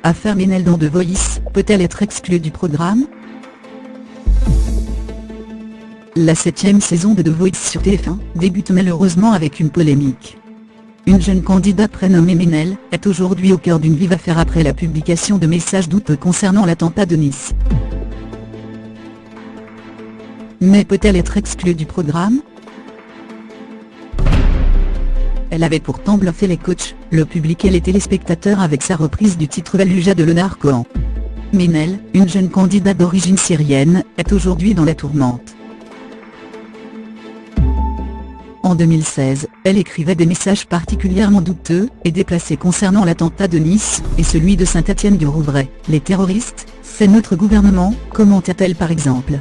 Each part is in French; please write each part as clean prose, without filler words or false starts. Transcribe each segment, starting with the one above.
Affaire Ménel dans The Voice, peut-elle être exclue du programme? La 7e saison de The Voice sur TF1 débute malheureusement avec une polémique. Une jeune candidate prénommée Ménel est aujourd'hui au cœur d'une vive affaire après la publication de messages douteux concernant l'attentat de Nice. Mais peut-elle être exclue du programme? Elle avait pourtant bluffé les coachs, le public et les téléspectateurs avec sa reprise du titre Fallujah de Leonard Cohen. Ménel, une jeune candidate d'origine syrienne, est aujourd'hui dans la tourmente. En 2016, elle écrivait des messages particulièrement douteux et déplacés concernant l'attentat de Nice et celui de Saint-Étienne-du-Rouvray. Les terroristes, c'est notre gouvernement, commenta-t-elle par exemple.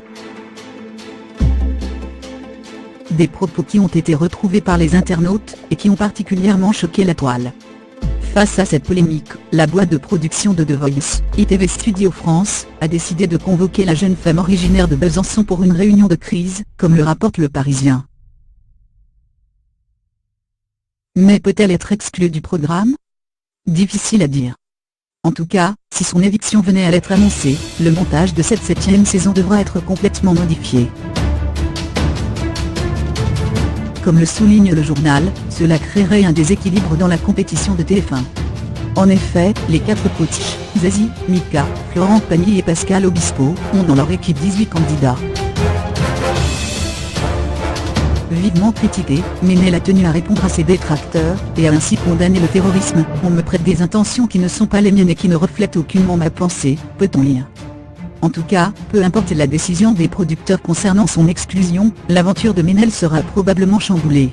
Des propos qui ont été retrouvés par les internautes et qui ont particulièrement choqué la toile. Face à cette polémique, la boîte de production de The Voice, ITV Studio France, a décidé de convoquer la jeune femme originaire de Besançon pour une réunion de crise, comme le rapporte Le Parisien. Mais peut-elle être exclue du programme? Difficile à dire. En tout cas, si son éviction venait à l'être annoncée, le montage de cette 7e saison devra être complètement modifié. Comme le souligne le journal, cela créerait un déséquilibre dans la compétition de TF1. En effet, les 4 coachs, Zazie, Mika, Florent Pagny et Pascal Obispo, ont dans leur équipe 18 candidats. Vivement critiqué, Ménel a tenu à répondre à ses détracteurs, et a ainsi condamné le terrorisme. On me prête des intentions qui ne sont pas les miennes et qui ne reflètent aucunement ma pensée, peut-on lire. En tout cas, peu importe la décision des producteurs concernant son exclusion, l'aventure de Ménel sera probablement chamboulée.